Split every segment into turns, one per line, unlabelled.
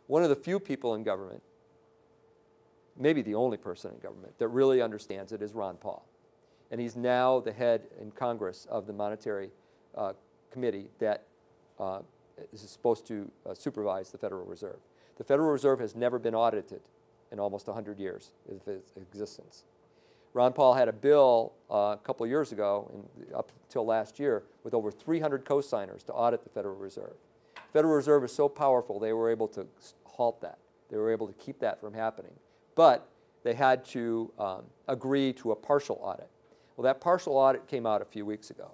one of the few people in government, maybe the only person in government, that really understands it is Ron Paul. And he's now the head in Congress of the Monetary Committee that is supposed to supervise the Federal Reserve. The Federal Reserve has never been audited in almost 100 years of its existence. Ron Paul had a bill a couple of years ago, and up until last year, with over 300 co-signers to audit the Federal Reserve. The Federal Reserve is so powerful, they were able to halt that. They were able to keep that from happening. But they had to agree to a partial audit. Well, that partial audit came out a few weeks ago.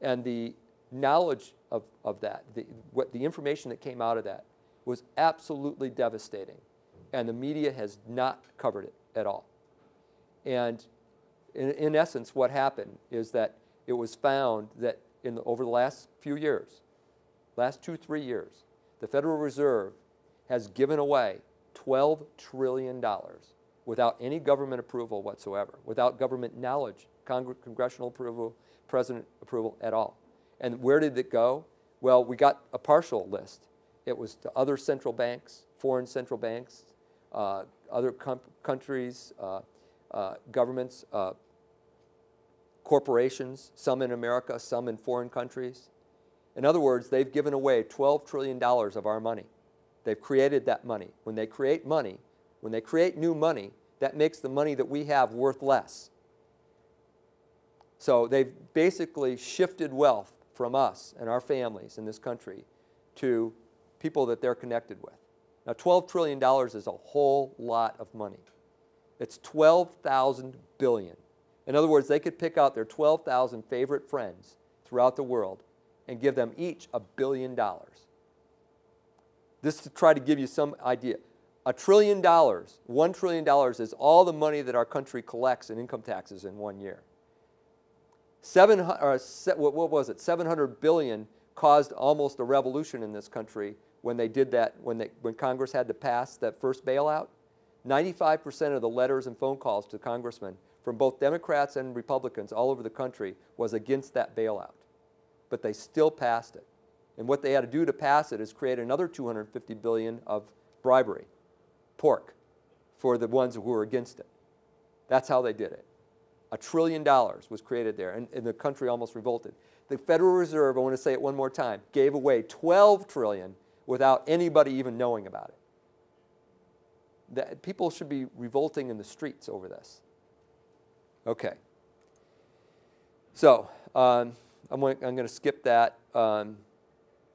And the knowledge of that, the information that came out of that was absolutely devastating. And the media has not covered it at all. And in essence, what happened is that it was found that over the last few years, last 2-3 years, the Federal Reserve has given away $12 trillion without any government approval whatsoever, without government knowledge, congressional approval, president approval at all. And where did it go? Well, we got a partial list. It was to other central banks, foreign central banks, other countries, governments, corporations, some in America, some in foreign countries. In other words, they've given away $12 trillion of our money. They've created that money. When they create money, when they create new money, that makes the money that we have worth less. So they've basically shifted wealth from us and our families in this country to people that they're connected with. Now, $12 trillion is a whole lot of money. It's 12,000 billion. In other words, they could pick out their 12,000 favorite friends throughout the world and give them each $1 billion. This to try to give you some idea. $1 trillion, $1 trillion is all the money that our country collects in income taxes in 1 year. 700 billion caused almost a revolution in this country when they did that, when Congress had to pass that first bailout. 95% of the letters and phone calls to congressmen from both Democrats and Republicans all over the country was against that bailout. But they still passed it. And what they had to do to pass it is create another 250 billion of bribery, pork, for the ones who were against it. That's how they did it. $1 trillion was created there, and the country almost revolted. The Federal Reserve, I want to say it one more time, gave away $12 trillion without anybody even knowing about it. People should be revolting in the streets over this. Okay. So I'm going to skip that. A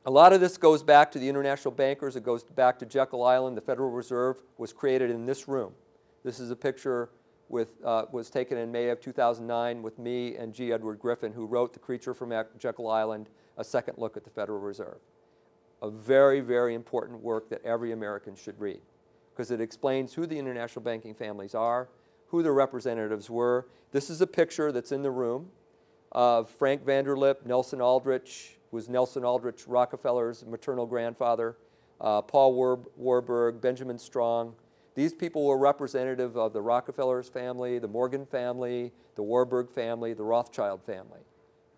lot of this goes back to the international bankers. It goes back to Jekyll Island. The Federal Reserve was created in this room. This is a picture was taken in May of 2009 with me and G. Edward Griffin, who wrote The Creature from Jekyll Island, A Second Look at the Federal Reserve. A very, very important work that every American should read, because it explains who the international banking families are, who their representatives were. This is a picture that's in the room of Frank Vanderlip, Nelson Aldrich, who was Nelson Aldrich Rockefeller's maternal grandfather, Paul Warburg, Benjamin Strong. These people were representative of the Rockefellers family, the Morgan family, the Warburg family, the Rothschild family.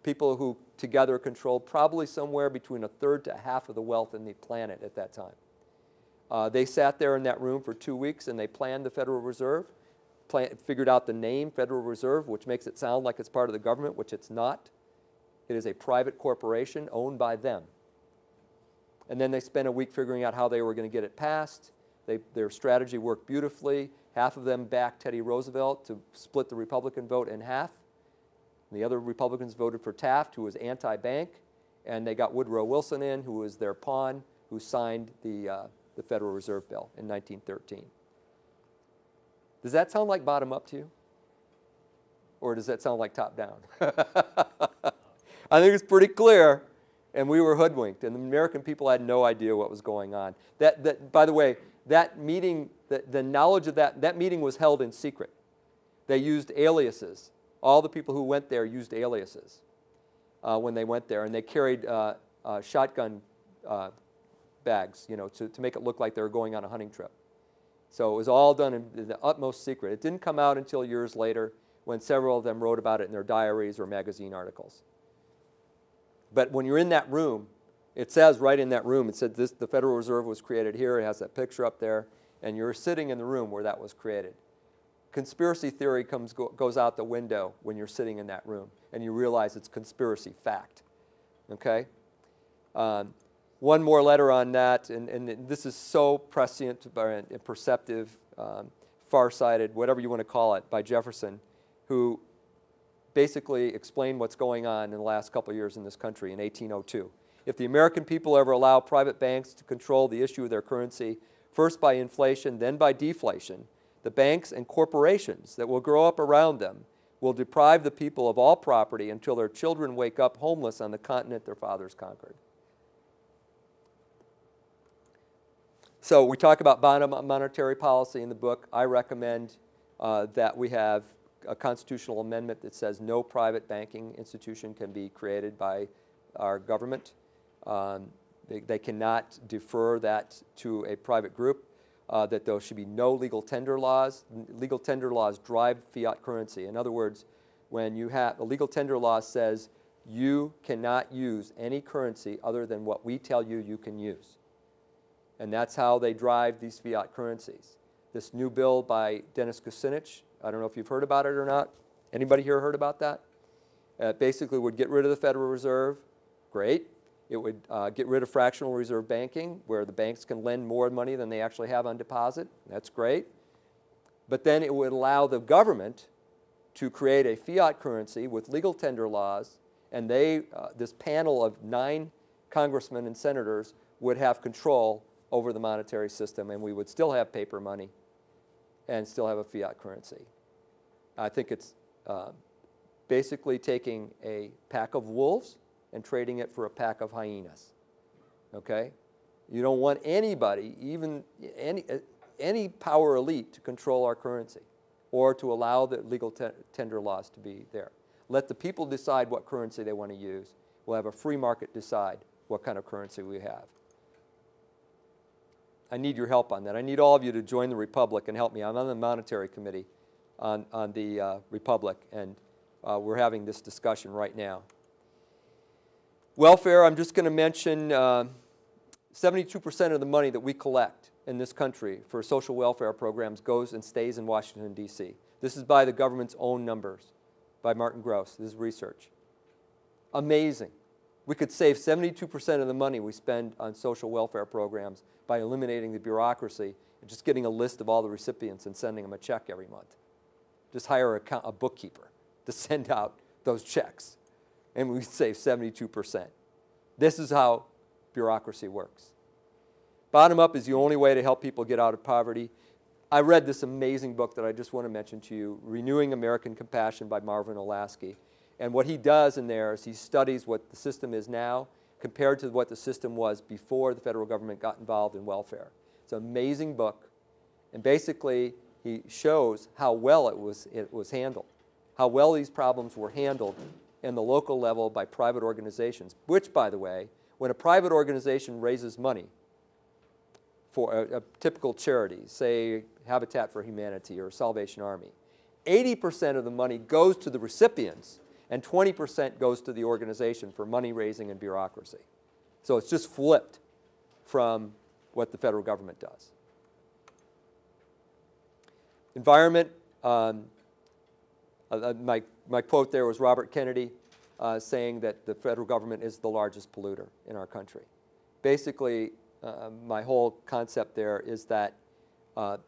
People who together controlled probably somewhere between 1/3 to 1/2 of the wealth in the planet at that time. They sat there in that room for 2 weeks and they planned the Federal Reserve, figured out the name Federal Reserve, which makes it sound like it's part of the government, which it's not. It is a private corporation owned by them. And then they spent a week figuring out how they were going to get it passed. Their strategy worked beautifully. Half of them backed Teddy Roosevelt to split the Republican vote in half. And the other Republicans voted for Taft, who was anti-bank. And they got Woodrow Wilson in, who was their pawn, who signed the Federal Reserve Bill in 1913. Does that sound like bottom up to you? Or does that sound like top down? I think it's pretty clear. And we were hoodwinked. And the American people had no idea what was going on. By the way, that meeting, the knowledge of that meeting was held in secret. They used aliases. All the people who went there used aliases when they went there. And they carried shotgun bags, to make it look like they were going on a hunting trip. So it was all done in the utmost secret. It didn't come out until years later when several of them wrote about it in their diaries or magazine articles. But when you're in that room It says right in that room, it said the Federal Reserve was created here. It has that picture up there. And you're sitting in the room where that was created. Conspiracy theory goes out the window when you're sitting in that room and you realize it's conspiracy fact. Okay? One more letter on that, and this is so prescient and perceptive, far-sighted, whatever you want to call it, by Jefferson, who basically explained what's going on in the last couple of years in this country in 1802. If the American people ever allow private banks to control the issue of their currency, first by inflation, then by deflation, the banks and corporations that will grow up around them will deprive the people of all property until their children wake up homeless on the continent their fathers conquered. So we talk about bottom-up monetary policy in the book. I recommend that we have a constitutional amendment that says no private banking institution can be created by our government. They cannot defer that to a private group, that there should be no legal tender laws. Legal tender laws drive fiat currency. In other words, when you have a legal tender law says you cannot use any currency other than what we tell you you can use. And that's how they drive these fiat currencies. This new bill by Dennis Kucinich, I don't know if you've heard about it or not. Anybody here heard about that? Basically would get rid of the Federal Reserve. Great. It would get rid of fractional reserve banking, where the banks can lend more money than they actually have on deposit. That's great. But then it would allow the government to create a fiat currency with legal tender laws, and this panel of 9 congressmen and senators would have control over the monetary system, and we would still have paper money and still have a fiat currency. I think it's basically taking a pack of wolves and trading it for a pack of hyenas. Okay? You don't want anybody, even any power elite, to control our currency or to allow the legal tender laws to be there. Let the people decide what currency they want to use. We'll have a free market decide what kind of currency we have. I need your help on that. I need all of you to join the Republic and help me. I'm on the Monetary Committee on the Republic, and we're having this discussion right now. Welfare, I'm just going to mention 72% of the money that we collect in this country for social welfare programs goes and stays in Washington, D.C. This is by the government's own numbers, by Martin Gross. This is research. Amazing. We could save 72% of the money we spend on social welfare programs by eliminating the bureaucracy and just getting a list of all the recipients and sending them a check every month. Just hire a bookkeeper to send out those checks, and we save 72%. This is how bureaucracy works. Bottom up is the only way to help people get out of poverty. I read this amazing book that I just want to mention to you, Renewing American Compassion by Marvin Olasky. And what he does in there is he studies what the system is now compared to what the system was before the federal government got involved in welfare. It's an amazing book. And basically, he shows how well it was handled, how well these problems were handled in the local level by private organizations, which, by the way, when a private organization raises money for a typical charity, say Habitat for Humanity or Salvation Army, 80% of the money goes to the recipients and 20% goes to the organization for money raising and bureaucracy. So it's just flipped from what the federal government does. Environment, my quote there was Robert Kennedy saying that the federal government is the largest polluter in our country. Basically, my whole concept there is that the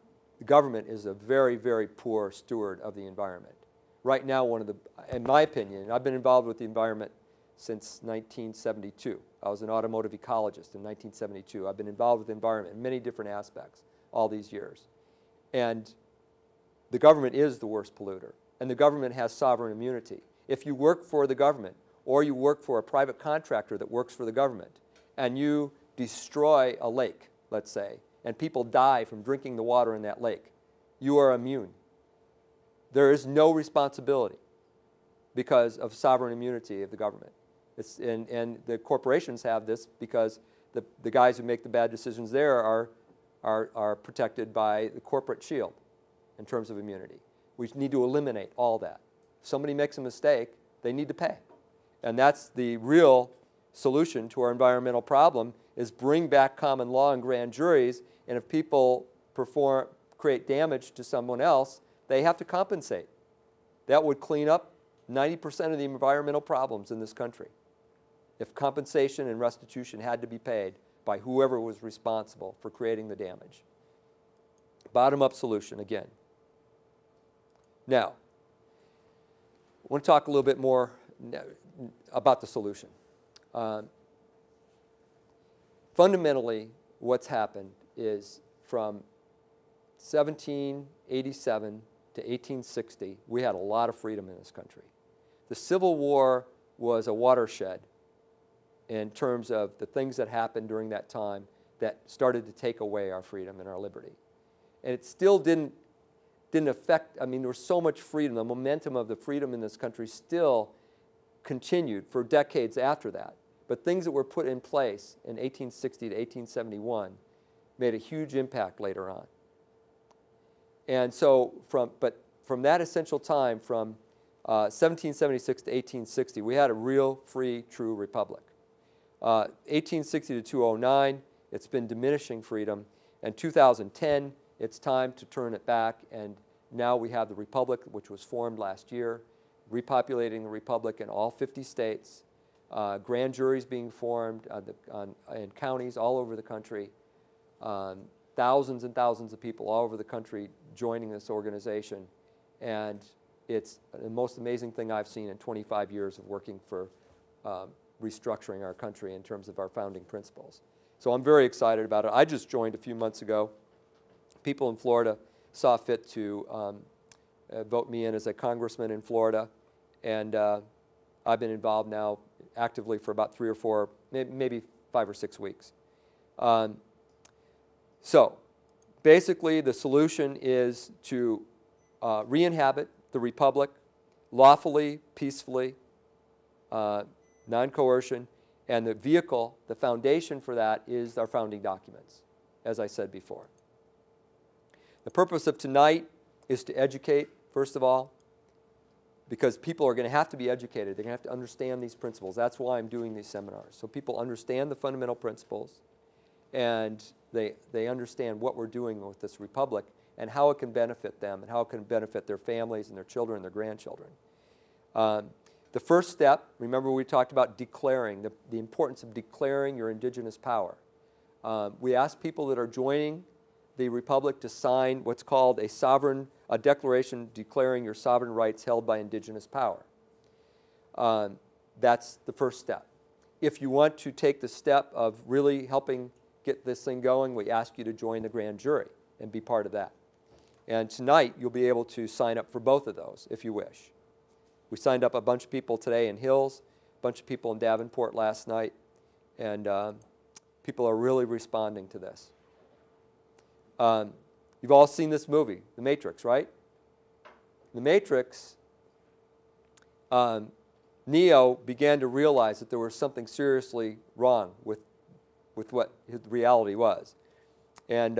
government is a very, very poor steward of the environment. Right now, in my opinion, I've been involved with the environment since 1972. I was an automotive ecologist in 1972. I've been involved with the environment in many different aspects all these years. And the government is the worst polluter, and the government has sovereign immunity. If you work for the government, or you work for a private contractor that works for the government, and you destroy a lake, let's say, and people die from drinking the water in that lake, you are immune. There is no responsibility because of sovereign immunity of the government. And the corporations have this because the guys who make the bad decisions there are protected by the corporate shield in terms of immunity. We need to eliminate all that. If somebody makes a mistake, they need to pay. And that's the real solution to our environmental problem is bring back common law and grand juries, and if people create damage to someone else, they have to compensate. That would clean up 90% of the environmental problems in this country if compensation and restitution had to be paid by whoever was responsible for creating the damage. Bottom-up solution again. Now, I want to talk a little bit more about the solution. Fundamentally, what's happened is from 1787 to 1860, we had a lot of freedom in this country. The Civil War was a watershed in terms of the things that happened during that time that started to take away our freedom and our liberty. And it still didn't affect, I mean, there was so much freedom. The momentum of the freedom in this country still continued for decades after that. But things that were put in place in 1860 to 1871 made a huge impact later on. And so from that essential time, from 1776 to 1860, we had a real, free, true republic. 1860 to 2009, it's been diminishing freedom. And 2010, it's time to turn it back, and now we have the republic, which was formed last year, repopulating the republic in all 50 states, grand juries being formed in counties all over the country, thousands and thousands of people all over the country joining this organization. And it's the most amazing thing I've seen in 25 years of working for restructuring our country in terms of our founding principles. So I'm very excited about it. I just joined a few months ago. People in Florida saw fit to vote me in as a congressman in Florida, and I've been involved now actively for about 3 or 4, maybe 5 or 6 weeks. So basically the solution is to re-inhabit the republic lawfully, peacefully, non-coercion, and the vehicle, the foundation for that is our founding documents, as I said before. The purpose of tonight is to educate, first of all, because people are going to have to be educated. They're going to have to understand these principles. That's why I'm doing these seminars, so people understand the fundamental principles, and they understand what we're doing with this republic and how it can benefit them and how it can benefit their families and their children and their grandchildren. The first step, remember we talked about declaring, the importance of declaring your indigenous power. We ask people that are joining the republic to sign what's called a declaration declaring your sovereign rights held by indigenous power. That's the first step. If you want to take the step of really helping get this thing going, we ask you to join the grand jury and be part of that. And tonight you'll be able to sign up for both of those if you wish. We signed up a bunch of people today in Hills, a bunch of people in Davenport last night, and people are really responding to this. You've all seen this movie, The Matrix, right? The Matrix, Neo began to realize that there was something seriously wrong with what his reality was. And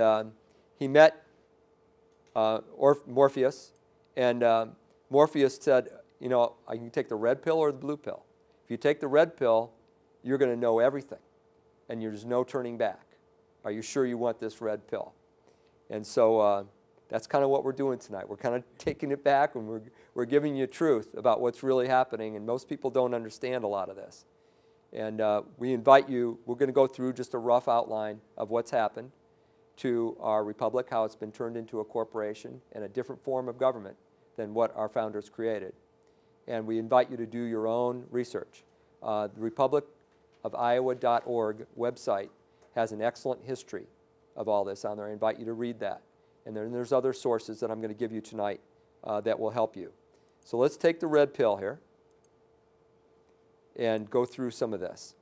he met Morpheus, and Morpheus said, you know, I can take the red pill or the blue pill. If you take the red pill, you're going to know everything, and there's no turning back. Are you sure you want this red pill? And so that's kind of what we're doing tonight. We're kind of taking it back, and we're giving you truth about what's really happening, and most people don't understand a lot of this. And we invite you, we're going to go through just a rough outline of what's happened to our republic, how it's been turned into a corporation and a different form of government than what our founders created. And we invite you to do your own research. The republicofiowa.org website has an excellent history of all this on there. I invite you to read that. And then there's other sources that I'm going to give you tonight that will help you. So let's take the red pill here and go through some of this.